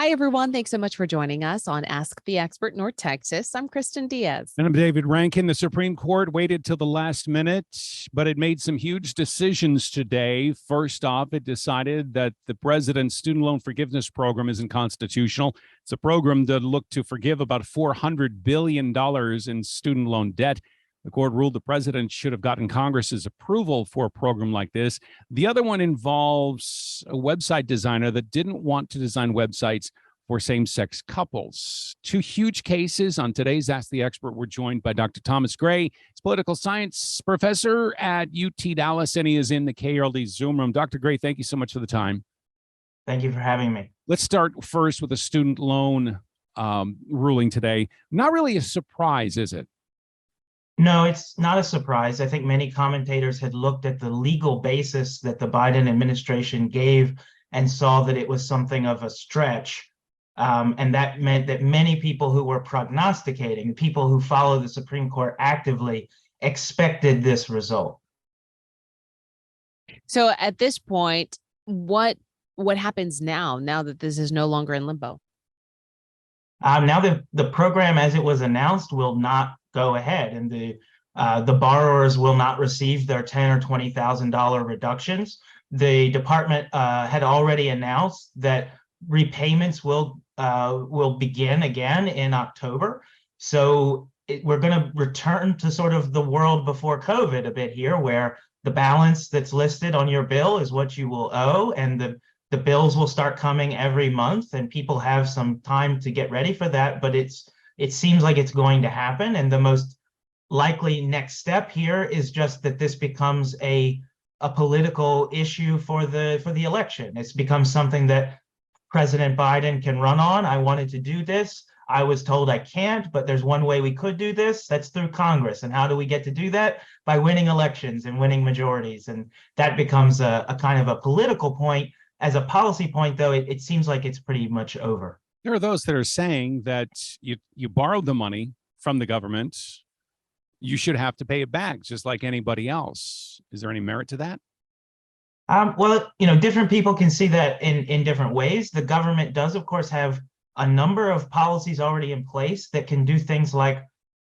Hi, everyone. Thanks so much for joining us on Ask the Expert North Texas. I'm Kristen Diaz. And I'm David Rankin. The Supreme Court waited till the last minute, but it made some huge decisions today. First off, it decided that the president's student loan forgiveness program isn't constitutional. It's a program that looked to forgive about $400 billion in student loan debt. The court ruled the president should have gotten Congress's approval for a program like this. The other one involves a website designer that didn't want to design websites for same-sex couples. Two huge cases on today's Ask the Expert. We're joined by Dr. Thomas Gray. He's political science professor at UT Dallas, and he is in the KRLD Zoom room. Dr. Gray, thank you so much for the time. Thank you for having me. Let's start first with the student loan ruling today. Not really a surprise, is it? No, it's not a surprise. I think many commentators had looked at the legal basis that the Biden administration gave and saw that it was something of a stretch. And that meant that many people who were prognosticating, people who follow the Supreme Court actively, expected this result. So at this point, what happens now that this is no longer in limbo? Now the program as it was announced will not go ahead, and the borrowers will not receive their $10,000 or $20,000 reductions. The department had already announced that repayments will begin again in October. So we're going to return to sort of the world before COVID a bit here, where the balance that's listed on your bill is what you will owe, and the bills will start coming every month, and people have some time to get ready for that. But it seems like it's going to happen, and the most likely next step here is just that this becomes a political issue for the election. It's become something that President Biden can run on. I wanted to do this. I was told I can't, but there's one way we could do this. That's through Congress. And how do we get to do that? By winning elections and winning majorities. And that becomes a kind of a political point. As a policy point, though, it seems like it's pretty much over. There are those that are saying that you borrowed the money from the government. You should have to pay it back just like anybody else. Is there any merit to that? Well, different people can see that in different ways. The government does, of course, have a number of policies already in place that can do things like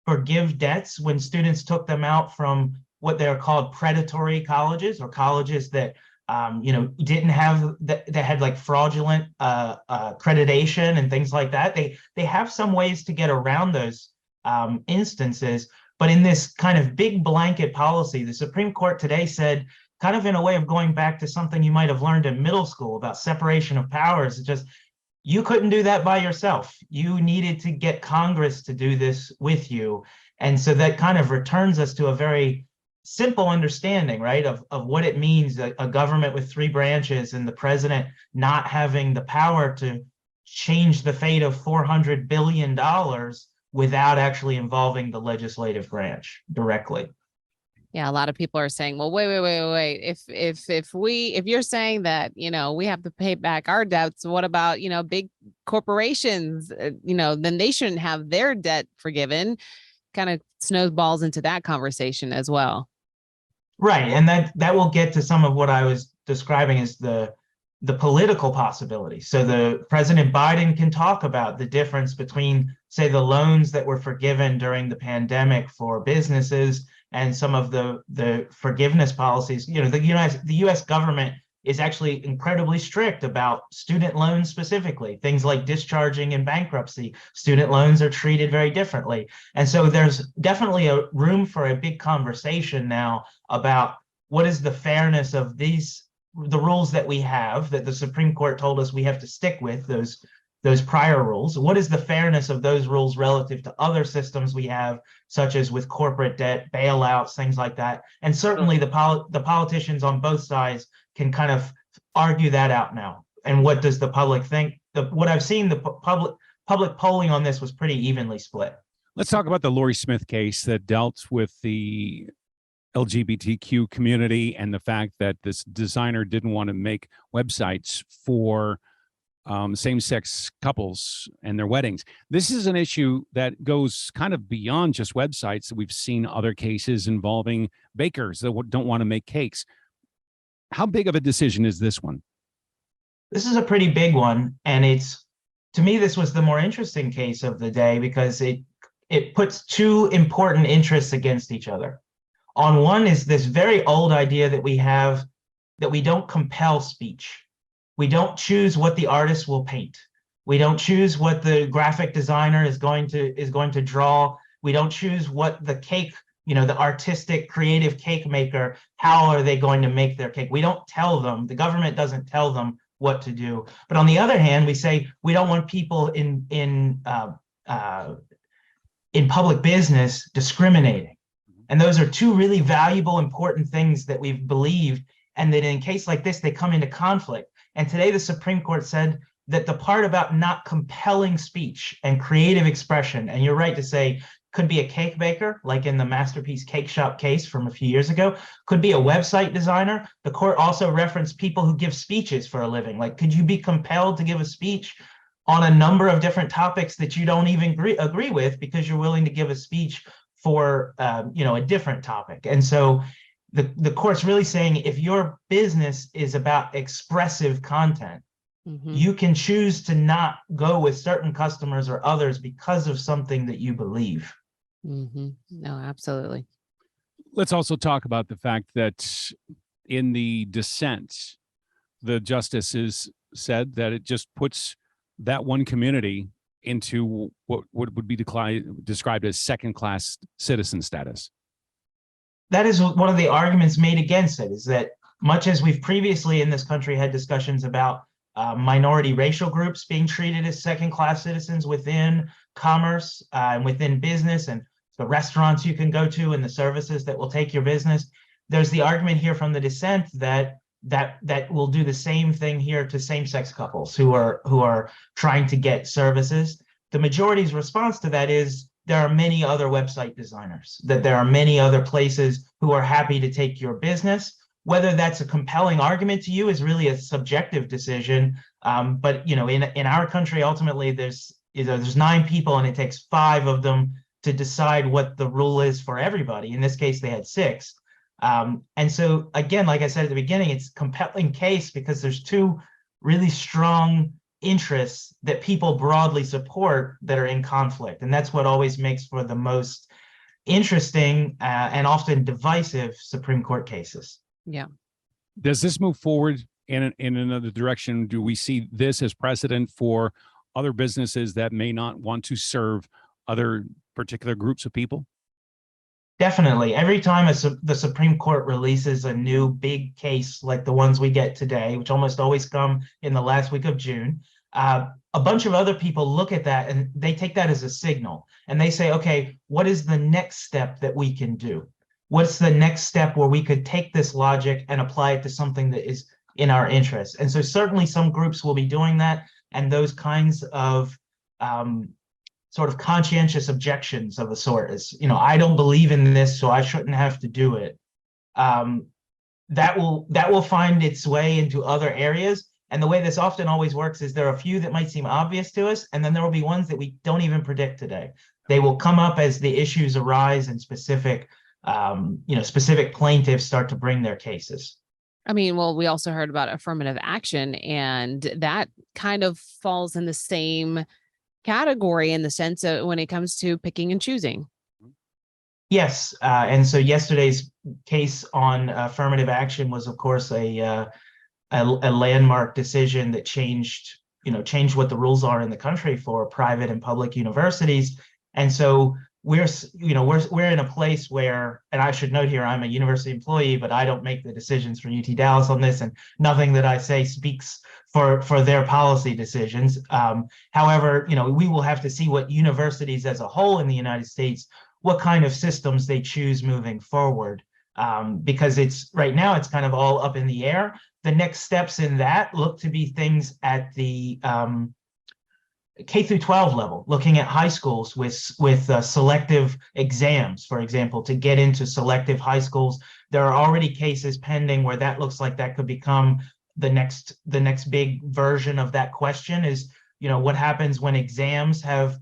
forgive debts when students took them out from what they're called predatory colleges, or colleges that didn't have that had like fraudulent accreditation and things like that. They have some ways to get around those instances. But in this kind of big blanket policy, the Supreme Court today said, kind of in a way of going back to something you might have learned in middle school about separation of powers, it's just you couldn't do that by yourself. You needed to get Congress to do this with you. And so that kind of returns us to a very simple understanding, right, of what it means, a government with three branches and the president not having the power to change the fate of $400 billion without actually involving the legislative branch directly. Yeah, a lot of people are saying, well, wait. If you're saying that, we have to pay back our debts, what about, big corporations, then they shouldn't have their debt forgiven. Kind of snowballs into that conversation as well. Right. And that will get to some of what I was describing as the political possibility. So the President Biden can talk about the difference between, say, the loans that were forgiven during the pandemic for businesses and some of the forgiveness policies. The U.S. government is actually incredibly strict about student loans specifically. Things like discharging in bankruptcy, student loans are treated very differently. And so there's definitely a room for a big conversation now about what is the fairness of the rules that we have, that the Supreme Court told us we have to stick with, those prior rules. What is the fairness of those rules relative to other systems we have, such as with corporate debt, bailouts, things like that? And certainly the politicians on both sides can kind of argue that out now. And what does the public think? What I've seen, the public polling on this was pretty evenly split. Let's talk about the Lori Smith case that dealt with the LGBTQ community and the fact that this designer didn't want to make websites for same-sex couples and their weddings. This is an issue that goes kind of beyond just websites. We've seen other cases involving bakers that don't want to make cakes. How big of a decision is this one? This is a pretty big one, and it's to me, this was the more interesting case of the day because it puts two important interests against each other. On one is this very old idea that we have that we don't compel speech. We don't choose what the artist will paint. We don't choose what the graphic designer is going to draw. We don't choose what the cake, the artistic, creative cake maker, how are they going to make their cake? We don't tell them. The government doesn't tell them what to do. But on the other hand, we say we don't want people in public business discriminating. And those are two really valuable, important things that we've believed, and that in a case like this, they come into conflict. And today the Supreme Court said that the part about not compelling speech and creative expression, and you're right to say, could be a cake baker, like in the Masterpiece Cake Shop case from a few years ago, could be a website designer. The court also referenced people who give speeches for a living. Like, could you be compelled to give a speech on a number of different topics that you don't even agree with because you're willing to give a speech for a different topic? And so the court's really saying if your business is about expressive content, you can choose to not go with certain customers or others because of something that you believe. No, absolutely. Let's also talk about the fact that in the dissent, the justices said that it just puts that one community into what would be described as second-class citizen status. That is one of the arguments made against it, is that much as we've previously in this country had discussions about minority racial groups being treated as second-class citizens within commerce and within business, and the restaurants you can go to and the services that will take your business, there's the argument here from the dissent that will do the same thing here to same-sex couples who are trying to get services. The majority's response to that is there are many other website designers, that there are many other places who are happy to take your business. Whether that's a compelling argument to you is really a subjective decision. But in our country, ultimately, there's 9 people and it takes 5 of them to decide what the rule is for everybody. In this case, they had 6. And so again, like I said at the beginning, it's a compelling case because there's 2 really strong interests that people broadly support that are in conflict. And that's what always makes for the most interesting and often divisive Supreme Court cases. Yeah. Does this move forward in another direction? Do we see this as precedent for other businesses that may not want to serve other particular groups of people? Definitely. Every time the Supreme Court releases a new big case like the ones we get today, which almost always come in the last week of June, a bunch of other people look at that and they take that as a signal. And they say, okay, what is the next step that we can do? What's the next step where we could take this logic and apply it to something that is in our interest? And so certainly some groups will be doing that. And those kinds of sort of conscientious objections of the sort is, I don't believe in this, so I shouldn't have to do it. That will find its way into other areas. And the way this often always works is there are a few that might seem obvious to us, and then there will be ones that we don't even predict today. They will come up as the issues arise and specific plaintiffs start to bring their cases. I mean, well, we also heard about affirmative action, and that kind of falls in the same category in the sense of when it comes to picking and choosing. Yes. And so yesterday's case on affirmative action was, of course, a landmark decision that changed what the rules are in the country for private and public universities. And so we're in a place where, and I should note here, I'm a university employee, but I don't make the decisions for UT Dallas on this, and nothing that I say speaks for their policy decisions. However, we will have to see what universities as a whole in the United States, what kind of systems they choose moving forward, because right now it's kind of all up in the air. The next steps in that look to be things at the K through 12 level, looking at high schools with selective exams, for example, to get into selective high schools. There are already cases pending where that looks like that could become the next big version of that question is, what happens when exams have,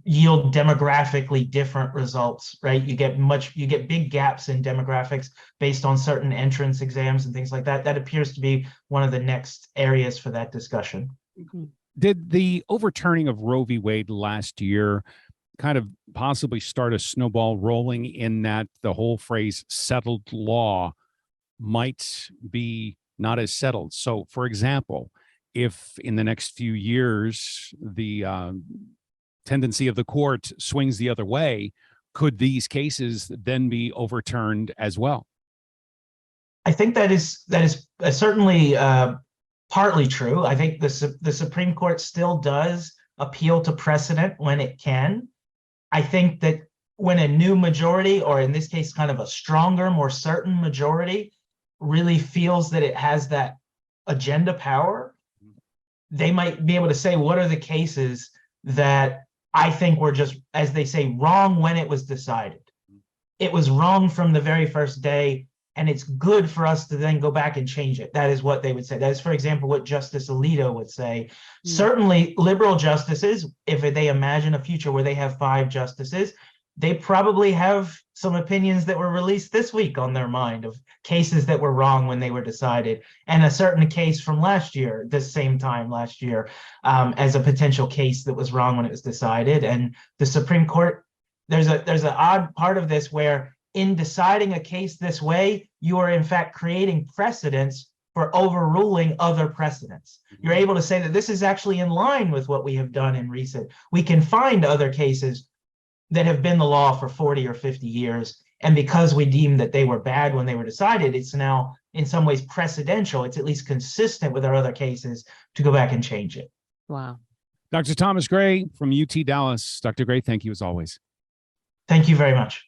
yield demographically different results, right? You get big gaps in demographics based on certain entrance exams and things like that. That appears to be one of the next areas for that discussion. Did the overturning of Roe v. Wade last year kind of possibly start a snowball rolling in that the whole phrase settled law might be not as settled? So, for example, if in the next few years the tendency of the court swings the other way, could these cases then be overturned as well? I think that is certainly partly true. I think the Supreme Court still does appeal to precedent when it can. I think that when a new majority, or in this case, kind of a stronger, more certain majority, really feels that it has that agenda power, they might be able to say, what are the cases that I think were just, as they say, wrong when it was decided? It was wrong from the very first day, and it's good for us to then go back and change it. That is what they would say. That is, for example, what Justice Alito would say. Certainly, liberal justices, if they imagine a future where they have 5 justices, they probably have some opinions that were released this week on their mind of cases that were wrong when they were decided, and a certain case from last year, this same time last year, as a potential case that was wrong when it was decided. And the Supreme Court, there's an odd part of this where in deciding a case this way, you are in fact creating precedents for overruling other precedents. You're able to say that this is actually in line with what we have done in recent. We can find other cases that have been the law for 40 or 50 years. And because we deemed that they were bad when they were decided, it's now in some ways precedential. It's at least consistent with our other cases to go back and change it. Wow. Dr. Thomas Gray from UT Dallas. Dr. Gray, thank you as always. Thank you very much.